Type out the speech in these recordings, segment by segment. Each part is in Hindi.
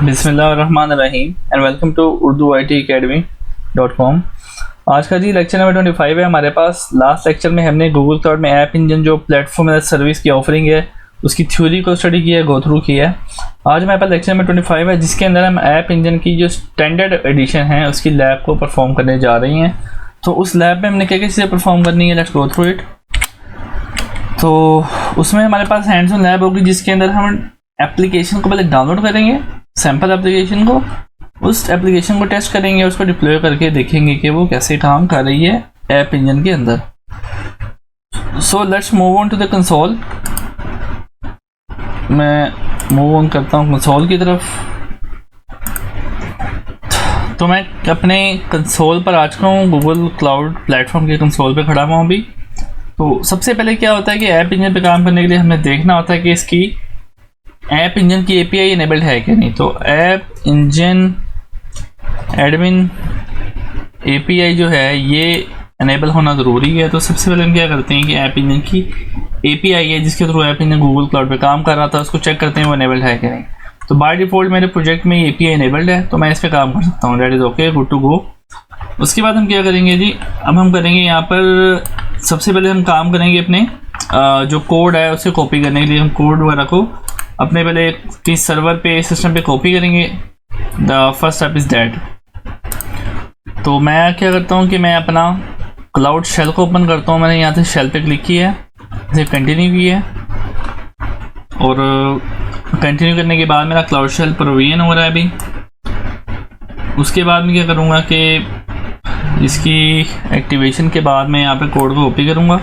बिस्मिल्लाहिर्रहमानिर्रहीम एंड वेलकम टू urduitacademy.com। आज का जी लेक्चर नंबर 25 है हमारे पास। लास्ट लेक्चर में हमने गूगल क्लाउड में ऐप इंजन जो प्लेटफॉर्म एज सर्विस की ऑफरिंग है उसकी थ्योरी को स्टडी किया है, गो थ्रू किया है। आज हमारे पास लेक्चर नंबर 25 है जिसके अंदर हम ऐप इंजन की जो स्टैंडर्ड एडिशन है उसकी लैब को परफॉर्म करने जा रही हैं। तो उस लैब में हमने क्या क्या चीज़ें परफॉर्म करनी है, लेट्स गो थ्रू इट। तो उसमें हमारे पास हैंड्स ऑन लैब होगी जिसके अंदर हम एप्लीकेशन को पहले डाउनलोड करेंगे, सैम्पल एप्लीकेशन को, उस एप्लीकेशन को टेस्ट करेंगे, उसको डिप्लॉय करके देखेंगे कि वो कैसे काम कर रही है ऐप इंजन के अंदर। So let's move on to the console. मैं मूव ऑन करता हूँ कंसोल की तरफ। तो मैं अपने कंसोल पर आ चुका हूँ, गूगल क्लाउड प्लेटफॉर्म के कंसोल पे खड़ा हुआ हूँ अभी। तो सबसे पहले क्या होता है कि ऐप इंजन पे काम करने के लिए हमें देखना होता है कि इसकी ऐप इंजन की एपीआई इनेबल्ड है कि नहीं। तो ऐप इंजन एडमिन एपीआई जो है ये इनेबल होना ज़रूरी है। तो सबसे पहले हम क्या करते हैं कि ऐप इंजन की एपीआई है जिसके through app engine Google cloud पे काम कर रहा था, उसको चेक करते हैं वो इनेबल्ड है कि नहीं। तो बाय डिफ़ॉल्ट मेरे प्रोजेक्ट में एपीआई इनेबल्ड है तो मैं इस पर काम कर सकता हूँ, that is okay, good to go. उसके बाद हम क्या करेंगे जी, अब हम करेंगे यहाँ पर सबसे पहले हम काम करेंगे अपने जो कोड है उसे कॉपी करने के लिए। हम कोड वगैरह को अपने पहले किसी सर्वर पे सिस्टम पे कॉपी करेंगे। The first step is that. तो मैं क्या करता हूँ कि मैं अपना क्लाउड शेल को ओपन करता हूँ। मैंने यहाँ से शेल पे क्लिक किया है, इसे कंटिन्यू किया है और कंटिन्यू करने के बाद मेरा क्लाउड शेल प्रोविजन हो रहा है अभी। उसके बाद मैं क्या करूँगा कि इसकी एक्टिवेशन के बाद मैं यहाँ पे कोड को कॉपी करूँगा।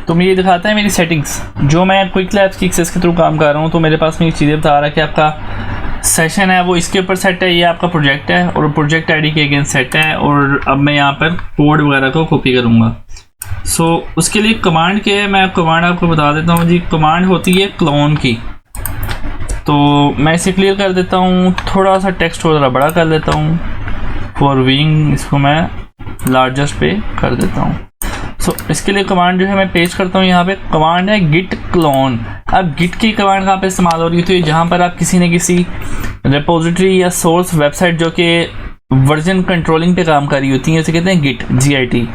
तो मैं ये दिखाता है मेरी सेटिंग्स जो मैं क्विक लैब्स की एक्सेस के थ्रू काम कर रहा हूँ। तो मेरे पास में ये चीज़ें बता रहा है कि आपका सेशन है वो इसके ऊपर सेट है, ये आपका प्रोजेक्ट है और प्रोजेक्ट आईडी के अगेंस्ट सेट है। और अब मैं यहाँ पर कोड वगैरह को कॉपी करूँगा। सो उसके लिए कमांड क्या है, मैं कमांड आपको बता देता हूँ जी। कमांड होती है क्लोन की। तो मैं इसे क्लियर कर देता हूँ, थोड़ा सा टेक्स्ट को ज़रा बड़ा कर लेता हूँ फॉर व्यूइंग, इसको मैं लार्जेस्ट पे कर देता हूँ। सो इसके लिए कमांड जो है मैं पेस्ट करता हूँ। यहाँ पे कमांड है गिट क्लोन। अब गिट की कमांड कहाँ पे इस्तेमाल हो रही है, तो जहाँ पर आप किसी न किसी रिपोजिटरी या सोर्स वेबसाइट जो कि वर्जन कंट्रोलिंग पे काम कर रही होती है उसे कहते हैं गिट, GIT।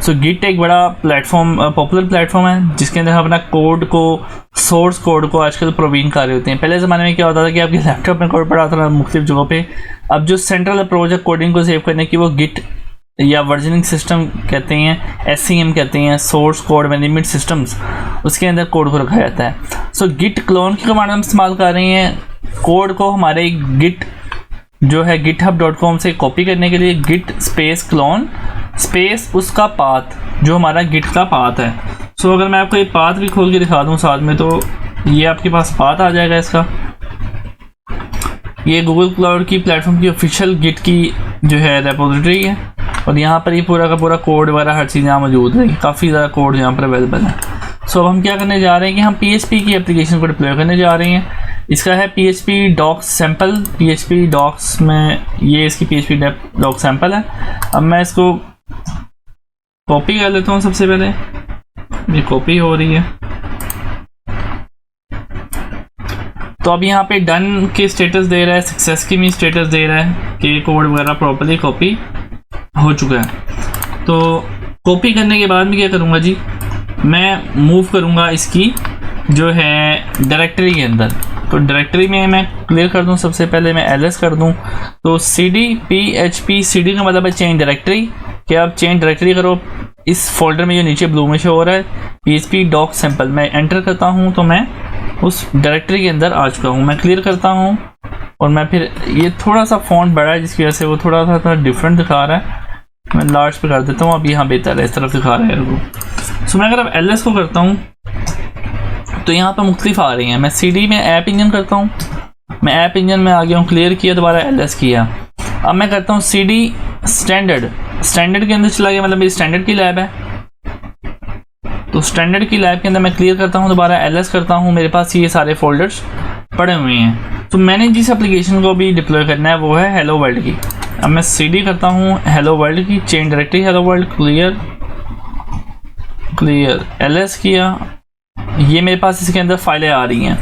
सो गिट एक बड़ा प्लेटफॉर्म, पॉपुलर प्लेटफॉर्म है जिसके अंदर हम अपना कोड को, सोर्स कोड को आजकल प्रोवीन कर रहे होते हैं। पहले ज़माने में क्या होता था कि आपके लैपटॉप में कोड पड़ा था मुख्तलिफ जगहों पे। अब जो सेंट्रल अप्रोच है कोडिंग को सेव करने की वो गिट या वर्जनिंग सिस्टम कहते हैं, SCM कहते हैं, सोर्स कोड मैनेजमेंट सिस्टम्स, उसके अंदर कोड को रखा जाता है। सो गिट क्लोन की कमांड हम इस्तेमाल कर रहे हैं कोड को हमारे गिट जो है github.com से कॉपी करने के लिए। गिट स्पेस क्लोन स्पेस उसका पाथ जो हमारा गिट का पाथ है। सो अगर मैं आपको ये पाथ भी खोल के दिखा दूँ साथ में, तो ये आपके पास पाथ आ जाएगा इसका। ये गूगल क्लाउड की प्लेटफॉर्म की ऑफिशियल गिट की जो है रेपोजिटरी है और यहाँ पर ये पूरा का पूरा कोड वगैरह हर चीज़ यहाँ मौजूद है। काफ़ी ज़्यादा कोड यहाँ पर अवेलेबल है। सो अब हम क्या करने जा रहे हैं कि हम PHP की एप्लीकेशन को डिप्लॉय करने जा रहे हैं। इसका है PHP docs sample. PHP docs में ये इसकी PHP डॉक सैम्पल है। अब मैं इसको कॉपी कर लेता हूँ। सबसे पहले ये कॉपी हो रही है। तो अब यहाँ पे डन के स्टेटस दे रहा है, सक्सेस की भी स्टेटस दे रहा है कि कोड वगैरह प्रॉपर्ली कॉपी हो चुका है। तो कॉपी करने के बाद मैं क्या करूँगा जी, मैं मूव करूँगा इसकी जो है डायरेक्टरी के अंदर। तो डायरेक्टरी में मैं क्लियर कर दूँ, सबसे पहले मैं ls कर दूँ। तो cd php cd का मतलब है चेंज डायरेक्टरी, कि आप चेंज डायरेक्टरी करो। इस फोल्डर में जो नीचे ब्लू में शो हो रहा है PHP डॉक सैम्पल, मैं एंटर करता हूँ तो मैं उस डायरेक्टरी के अंदर आ चुका हूँ। मैं क्लियर करता हूँ और मैं फिर ये थोड़ा सा फ़ॉन्ट बड़ा है जिसकी वजह से वो थोड़ा सा डिफरेंट दिखा रहा है। मैं लार्ज पे कर देता हूँ, अब यहाँ बेहतर है, इस तरफ दिखा रहा है वो। सो मैं अगर अब ls को करता हूँ तो यहाँ पर मुख्तलिफ आ रही हैं। मैं CD में ऐप इंजन करता हूँ, मैं ऐप इंजन में आ गया हूँ, क्लियर किया, दोबारा ls किया। अब मैं करता हूँ CD स्टैंडर्ड। स्टैंडर्ड के अंदर चला गया, मतलब मेरी स्टैंडर्ड की लैब है। तो स्टैंडर्ड की लैब के अंदर मैं क्लियर करता हूँ, दोबारा ls करता हूँ। मेरे पास ये सारे फोल्डर्स पड़े हुए हैं। तो मैंने जिस एप्लीकेशन को भी डिप्लॉय करना है वो है हेलो वर्ल्ड की। अब मैं CD करता हूँ हेलो वर्ल्ड की, change directory hello world, clear ls किया। ये मेरे पास इसके अंदर फाइलें आ रही हैं।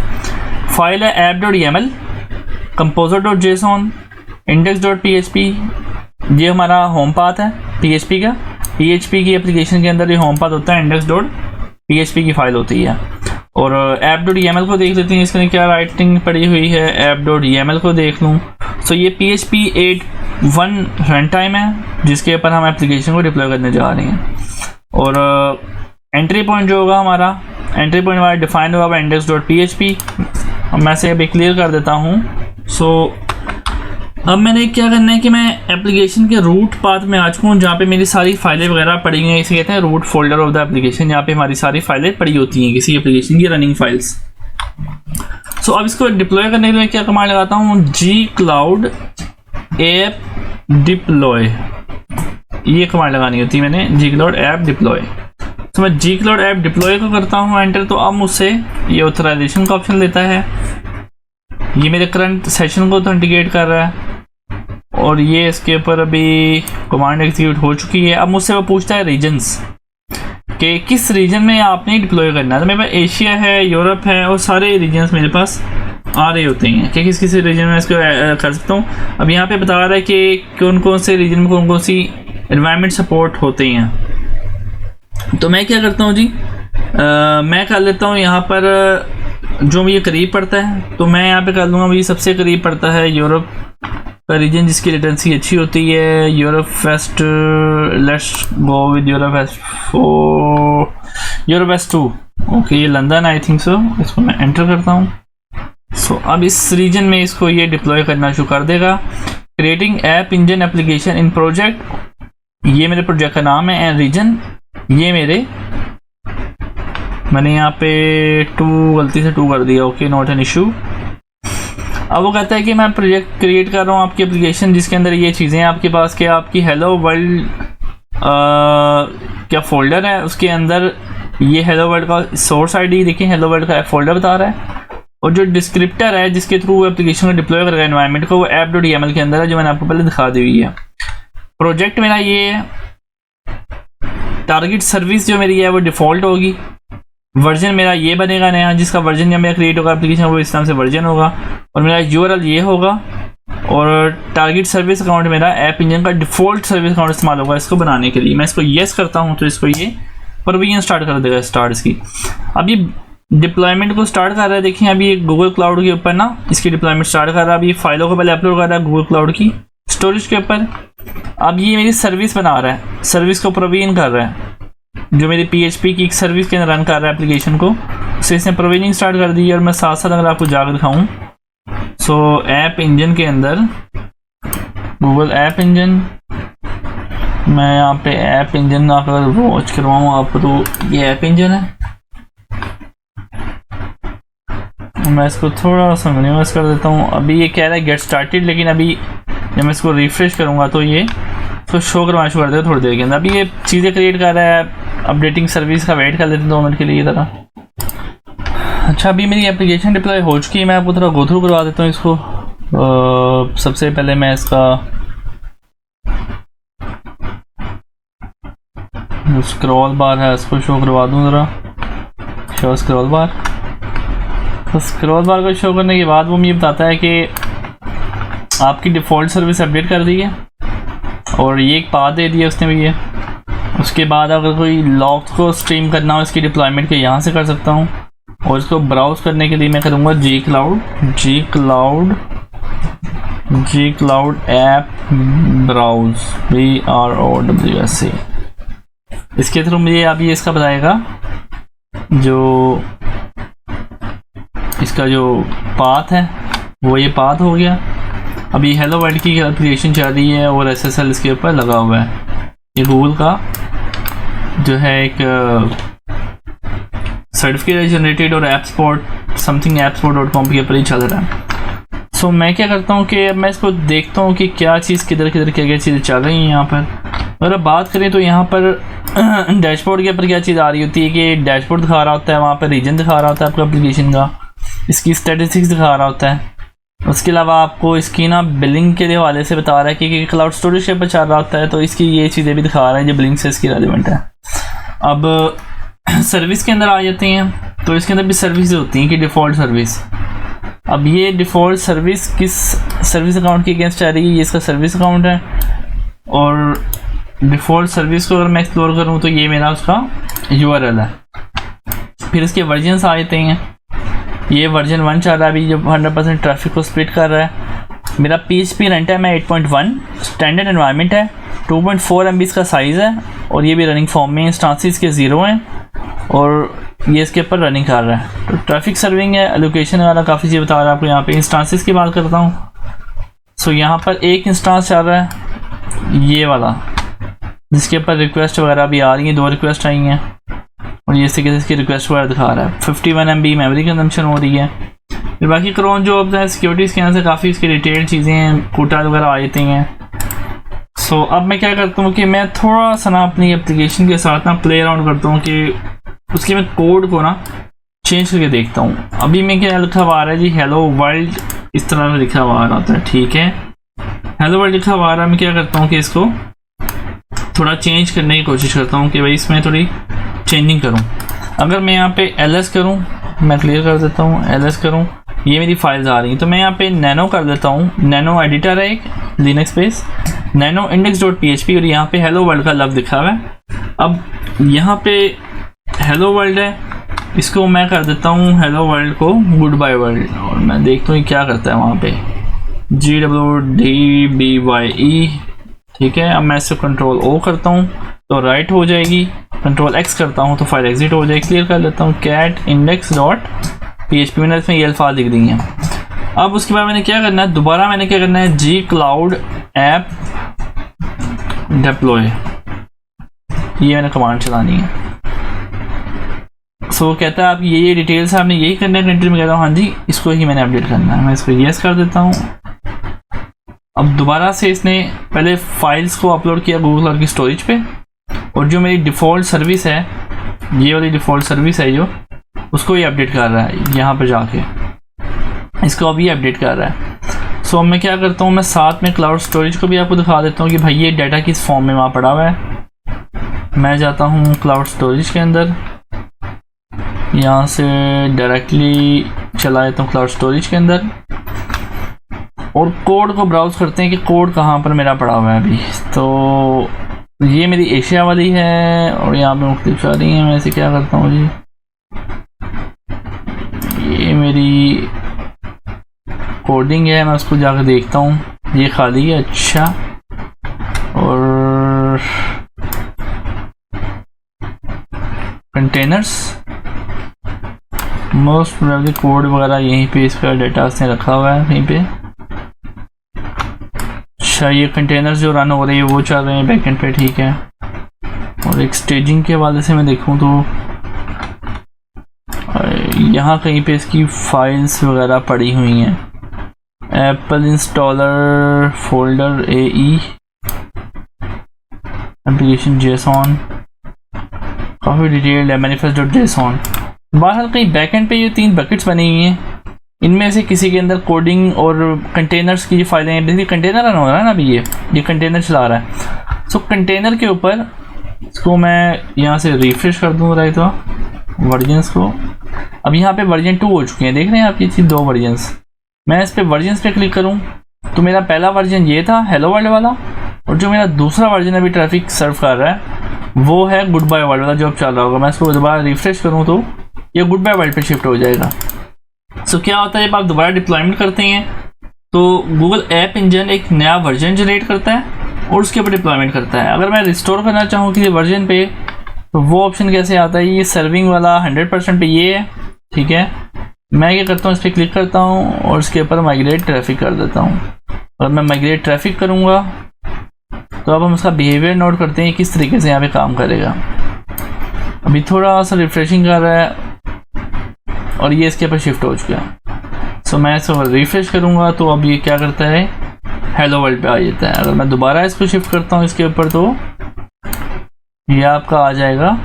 फाइल है app.yaml, composer.json, index.php। ये हमारा होम पाथ है PHP का। PHP की एप्लीकेशन के अंदर ये होम पाथ होता है, index.php की फाइल होती है। और app.yaml को देख लेते हैं, इसके लिए क्या राइटिंग पड़ी हुई है। app.yaml को देख लूँ तो ये PHP 8.1 रन टाइम है जिसके ऊपर हम एप्लीकेशन को डिप्लॉय करने जा रहे हैं। और एंट्री पॉइंट जो होगा हमारा, एंट्री पॉइंट हमारा डिफाइन होगा index.php। मैं से अभी क्लियर कर देता हूँ। अब मैंने क्या करना है कि मैं एप्लीकेशन के रूट पाथ में आ चुका हूँ जहाँ पे मेरी सारी फाइलें वगैरह पड़ी हुई हैं। इसे कहते हैं root folder of the application, जहाँ पे हमारी सारी फाइलें पड़ी होती हैं किसी एप्लीकेशन की रनिंग फाइल्स। अब इसको डिप्लॉय करने के लिए क्या कमांड लगाता हूँ, gcloud app deploy, ये कमांड लगानी होती है मैंने, gcloud app deploy। तो मैं gcloud app deploy को करता हूँ एंटर, तो अब मुझसे ये ऑथराइजेशन का ऑप्शन लेता है। ये मेरे करंट सेशन को ऑथेंटिकेट कर रहा है और ये इसके ऊपर अभी कमांड एग्जीक्यूट हो चुकी है। अब मुझसे वो पूछता है रीजन्स कि किस रीजन में आपने डिप्लॉय करना है। तो मेरे पास एशिया है, यूरोप है और सारे रीजन्स मेरे पास आ रहे होते हैं कि किस रीजन में इसको कर सकता हूँ। अब यहाँ पे बता रहा है कि कौन कौन से रीजन में कौन कौन सी एनवायरनमेंट सपोर्ट होते हैं। तो मैं क्या करता हूँ जी, मैं कर लेता हूँ यहाँ पर जो मुझे करीब पड़ता है, तो मैं यहाँ पे कर लूँगा। मुझे सबसे करीब पड़ता है यूरोप का रीजन जिसकी लेटेंसी अच्छी होती है, Europe west. Let's go with Europe west 4, Europe west 2। Okay, ये लंदन आई थिंक सो। इसको मैं एंटर करता हूँ। अब इस रीजन में इसको ये डिप्लॉय करना शुरू कर देगा। Creating app engine application in project, ये मेरे प्रोजेक्ट का नाम है। एंड रीजन ये मेरे, मैंने यहाँ पे 2 गलती से 2 कर दिया। Okay, not an issue. अब वो कहता है कि मैं प्रोजेक्ट क्रिएट कर रहा हूँ आपकी एप्लीकेशन जिसके अंदर ये चीज़ें हैं आपके पास, कि आपकी हेलो वर्ल्ड क्या फोल्डर है, उसके अंदर ये हेलो वर्ल्ड का सोर्स आईडी देखिए, हेलो वर्ल्ड का फोल्डर बता रहा है। और जो डिस्क्रिप्टर है जिसके थ्रू वो एप्लीकेशन को डिप्लॉय करेगा एनवायरनमेंट को, वो app.yaml के अंदर है जो मैंने आपको पहले दिखा दी हुई है। प्रोजेक्ट मेरा ये है। टारगेट सर्विस जो मेरी है वो डिफ़ॉल्ट होगी। वर्जन मेरा ये बनेगा नया, जिसका वर्जन जब मेरा क्रिएट होगा एप्लीकेशन वो इस तरह से वर्जन होगा। और मेरा URL ये होगा। और टारगेट सर्विस अकाउंट मेरा ऐप इंजन का डिफ़ॉल्ट सर्विस अकाउंट इस्तेमाल होगा इसको बनाने के लिए। मैं इसको येस करता हूँ तो इसको ये प्रोविजन स्टार्ट कर देगा, स्टार्ट इसकी। अब ये डिप्लॉयमेंट को स्टार्ट कर रहा है। देखिए अभी ये गूगल क्लाउड के ऊपर ना इसकी डिप्लॉयमेंट स्टार्ट कर रहा है। अभी फाइलों को पहले अपलोड कर रहा है गूगल क्लाउड की स्टोरेज के ऊपर। अब ये मेरी सर्विस बना रहा है, सर्विस को प्रोविजन कर रहा है, जो मेरी PHP की एक सर्विस के अंदर रन कर रहा है एप्लीकेशन को। सो इसने प्रोविजनिंग स्टार्ट कर दी है। और मैं साथ साथ अगर आपको जाकर दिखाऊं, सो ऐप इंजन के अंदर गूगल ऐप इंजन, मैं यहाँ पे ऐप इंजन अगर वॉच करवाऊँ आपको तो ये ऐप इंजन है। मैं इसको थोड़ा सा मिनिमाइज कर देता हूँ। अभी ये कह रहा है गेट स्टार्टेड, लेकिन अभी जब मैं इसको रिफ्रेश करूँगा तो ये तो शो करवाना शुरू कर देगा थोड़ी देर के अंदर। अभी ये चीज़ें क्रिएट कर रहा है। अपडेटिंग सर्विस का वेट कर लेते हैं 2 मिनट के लिए ज़रा। अच्छा, अभी मेरी एप्लीकेशन डिप्लॉय हो चुकी है। मैं आपको थोड़ा गो थ्रू करवा देता हूँ इसको। सबसे पहले मैं इसका जो स्क्रॉल बार है इसको शो करवा दूँ ज़रा। शो स्क्रॉल बार। तो स्क्रॉल बार को शो करने के बाद वो मुझे बताता है कि आपकी डिफ़ॉल्ट सर्विस अपडेट कर दी है और ये एक पाथ दे दिया उसने भैया। उसके बाद अगर कोई लॉग को स्ट्रीम करना हो इसकी डिप्लॉयमेंट के यहाँ से कर सकता हूँ। और इसको ब्राउज करने के लिए मैं करूँगा gcloud ऐप ब्राउज BROWS। इसके थ्रू मुझे अभी इसका बताएगा जो इसका जो पाथ है वो ये पाथ हो गया। अभी हेलो वर्ल्ड की एप्लीकेशन चल रही है और SSL इसके ऊपर लगा हुआ है। ये गूगल का जो है एक सर्टिफिकेट जनरेटेड और ऐपस्पॉट समथिंग appspot.com के ऊपर ही चल रहा है। सो मैं क्या करता हूँ कि अब मैं इसको देखता हूँ कि क्या चीज़ किधर किधर क्या क्या चीज़ें चल रही हैं यहाँ पर। अगर अब बात करें तो यहाँ पर डैशबोर्ड के ऊपर क्या चीज़ आ रही होती है कि डैशबोर्ड दिखा रहा होता है, वहाँ पर रीजन दिखा रहा होता है आपका एप्लीकेशन का, इसकी स्टैटिस्टिक्स दिखा रहा होता है। उसके अलावा आपको इसकी ना बिलिंग के हवाले से बता रहा है कि क्लाउड स्टोरेज के ऊपर चल रहा होता है, तो इसकी ये चीज़ें भी दिखा रहा है जो बिलिंग से इसकी रेलिवेंट है। अब सर्विस के अंदर आ जाते हैं तो इसके अंदर भी सर्विस होती हैं कि डिफ़ॉल्ट सर्विस। अब ये डिफ़ॉल्ट सर्विस किस सर्विस अकाउंट के अगेंस्ट आ रही है, ये इसका सर्विस अकाउंट है। और डिफ़ॉल्ट सर्विस को अगर मैं एक्सप्लोर करूँ तो ये मेरा उसका URL है। फिर इसके वर्जन्स आ जाते हैं, ये वर्जन 1 चल रहा है अभी जो 100% ट्रैफिक को स्प्लिट कर रहा है। मेरा PHP रन टाइम है 8.1, स्टैंडर्ड एनवायरनमेंट है, 2.4 MB इसका साइज़ है और ये भी रनिंग फॉर्म में, इंस्टांसेस के 0 हैं और ये इसके ऊपर रनिंग कर रहा है। तो ट्रैफिक सर्विंग है, एलोकेशन वाला काफ़ी चीज़ बता रहा है आपको। यहाँ पे इंस्टांसेस की बात करता हूँ। सो यहाँ पर एक इंस्टांस चल रहा है ये वाला, जिसके ऊपर रिक्वेस्ट वगैरह भी आ रही हैं, 2 रिक्वेस्ट आई हैं और ये इसी इसकी रिक्वेस्ट वगैरह दिखा रहा है। 51 MB मेमोरी कंजम्पशन हो रही है। फिर बाकी क्रोन जो अब सिक्योरिटी के यहाँ से काफ़ी इसकी डिटेल चीज़ें हैं, कोटा वगैरह आ जाती हैं। सो अब मैं क्या करता हूँ कि मैं थोड़ा सा ना अपनी एप्लीकेशन के साथ ना प्ले अराउंड करता हूँ कि उसके मैं कोड को ना चेंज करके देखता हूँ। अभी मैं क्या लिखा हुआ आ रहा है जी, हेलो वर्ल्ड, इस तरह से लिखा हुआ आ रहा है, ठीक है, हेलो वर्ल्ड लिखा हुआ आ रहा है। मैं क्या करता हूँ कि इसको थोड़ा चेंज करने की कोशिश करता हूँ कि भाई इसमें थोड़ी चेंजिंग करूँ। अगर मैं यहाँ पे ls करूँ, मैं क्लियर कर देता हूँ, ls करूँ, ये मेरी फाइल्स आ रही हैं। तो मैं यहाँ पे नैनो कर देता हूँ, नैनो एडिटर है एक लिनक्स बेस, नैनो index.php और यहाँ पे हेलो वर्ल्ड का लव लिखा हुआ है। अब यहाँ पे हेलो वर्ल्ड है, इसको मैं कर देता हूँ हेलो वर्ल्ड को गुड बाय वर्ल्ड और मैं देखता हूँ क्या करता है वहाँ पे GWDBYE, ठीक है। अब मैं इससे कंट्रोल O करता हूँ तो राइट हो जाएगी, कंट्रोल X करता हूँ तो फाइल एग्जिट हो जाएगी। क्लियर कर लेता हूँ cat index.php, मैंने इसमें ये अल्फाज लिख दी हैं। अब उसके बाद मैंने क्या करना है, दोबारा मैंने क्या करना है, G Cloud App Deploy, ये मैंने कमांड चलानी है। सो कहता है आप ये डिटेल्स आपने यही करना है कंट्री में, कहता हूँ हाँ जी इसको ही मैंने अपडेट करना है। मैं इसको येस कर देता हूँ। अब दोबारा से इसने पहले फाइल्स को अपलोड किया गूगल क्लाउड की स्टोरेज पे और जो मेरी डिफ़ॉल्ट सर्विस है, ये वाली डिफ़ॉल्ट सर्विस है जो, उसको ये अपडेट कर रहा है यहाँ पर जाके, इसको अभी अपडेट कर रहा है। सो मैं क्या करता हूँ, मैं साथ में क्लाउड स्टोरेज को भी आपको दिखा देता हूँ कि भाई ये डाटा किस फॉर्म में वहाँ पड़ा हुआ है। मैं जाता हूँ क्लाउड स्टोरेज के अंदर, यहाँ से डायरेक्टली चला जाता हूँ क्लाउड स्टोरेज के अंदर और कोड को ब्राउज करते हैं कि कोड कहाँ पर मेरा पड़ा हुआ है अभी। तो ये मेरी एशिया वाली है और यहाँ पे मुख्तलिफ आ रही हैं। मैं इसे क्या करता हूँ जी, ये मेरी कोडिंग है, मैं उसको जाकर देखता हूँ, ये खाली है, अच्छा। और कंटेनर्स, मोस्ट प्रोबेबली कोड वगैरह यहीं पे इसका डेटा उसने रखा हुआ है कहीं पे। अच्छा ये कंटेनर्स जो रन हो रहे हैं वो चल रहे हैं बैकएंड पे, ठीक है। और एक स्टेजिंग के हवाले से मैं देखूँ तो यहाँ कहीं पे इसकी फाइल्स वगैरह पड़ी हुई हैं, Apple installer folder AE application JSON, काफ़ी डिटेल्ड है, manifest.json। बहरहाल कहीं बैकएंड पे ये 3 बकेट्स बनी हुई हैं, इनमें से किसी के अंदर कोडिंग और कंटेनर्स की फाइलें हैं। बेसिकली कंटेनर रन हो रहा है ना, अभी ये कंटेनर चला रहा है। सो कंटेनर के ऊपर इसको मैं यहाँ से रिफ्रेश कर दूँ राइट, तो वर्जन्स को, अब यहाँ पे वर्जन 2 हो चुके हैं, देख रहे हैं आप ये चीज़, 2 वर्जन्स। मैं इस पर वर्जन्स पे क्लिक करूँ तो मेरा पहला वर्जन ये था हेलो वर्ल्ड वाला, और जो मेरा दूसरा वर्जन अभी ट्रैफिक सर्व कर रहा है वो है गुड बाय वर्ल्ड वाला जो अब चल रहा होगा। मैं इसको दोबारा रिफ्रेश करूँ तो ये गुड बाय वर्ल्ड पे शिफ्ट हो जाएगा। सो क्या होता है, जब आप दोबारा डिप्लॉयमेंट करते हैं तो गूगल ऐप इंजन एक नया वर्जन जनरेट करता है और उसके ऊपर डिप्लॉयमेंट करता है। अगर मैं रिस्टोर करना चाहूँ किसी वर्जन पे तो वो ऑप्शन कैसे आता है, ये सर्विंग वाला 100% पे ये है, ठीक है। मैं क्या करता हूँ, इस पर क्लिक करता हूँ और उसके ऊपर माइग्रेट ट्रैफिक कर देता हूँ। अगर मैं माइग्रेट ट्रैफिक करूँगा तो अब हम उसका बिहेवियर नोट करते हैं किस तरीके से यहाँ पे काम करेगा। अभी थोड़ा सा रिफ्रेशिंग कर रहा है और ये इसके ऊपर शिफ्ट हो चुका है। सो मैं इसको रिफ्रेश करूँगा तो अब ये क्या करता है, हेलो वर्ल्ड पे आ जाता है। अगर मैं दोबारा इसको शिफ्ट करता हूँ इसके ऊपर तो ये आपका आ जाएगा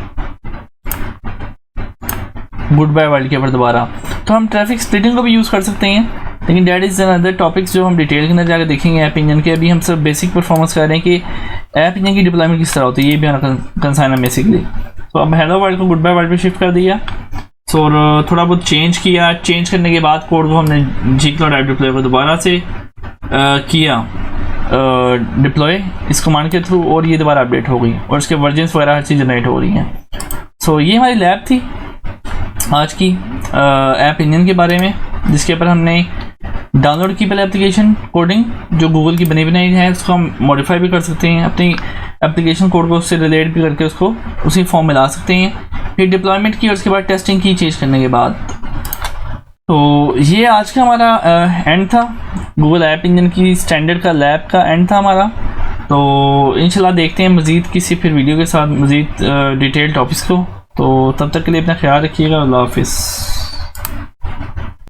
गुड बाय वर्ल्ड के ऊपर दोबारा। तो हम ट्रैफिक स्प्लिटिंग को भी यूज़ कर सकते हैं, लेकिन डैट इज़ अनदर टॉपिक्स जो हम डिटेल के अंदर जाकर देखेंगे ऐप इंजन के। अभी हम सब बेसिक परफॉर्मेंस कर रहे हैं कि ऐप इंजन की डिप्लॉयमेंट किस तरह होती है, ये भी हमारा कंसर्न है बेसिकली। तो अब हेलो वर्ल्ड को गुड बाय वर्ल्ड पे शिफ्ट कर दिया। और थोड़ा बहुत चेंज किया। चेंज करने के बाद कोड को हमने gcloud ऐप डिप्लॉय को दोबारा से किया डिप्लॉय इस कमांड के थ्रू, और ये दोबारा अपडेट हो गई और इसके वर्जन्स वगैरह हर चीज़ जनरेट हो रही हैं। सो ये हमारी लैब थी आज की ऐप इंजन के बारे में, जिसके ऊपर हमने डाउनलोड की पहले एप्लीकेशन कोडिंग जो गूगल की बनी बनाई है, उसको हम मॉडिफाई भी कर सकते हैं, अपनी एप्लीकेशन कोड को उससे रिलेट भी करके उसको उसी फॉर्म में ला सकते हैं। फिर डिप्लॉयमेंट की और उसके बाद टेस्टिंग की चेंज करने के बाद। तो ये आज का हमारा एंड था, गूगल ऐप इंजन की स्टैंडर्ड का लैब का एंड था हमारा। तो इंशाल्लाह देखते हैं मज़ीद किसी फिर वीडियो के साथ मज़ीद डिटेल टॉपिक्स को। तो तब तक के लिए अपना ख्याल रखिएगा। अल्लाह हाफिज़।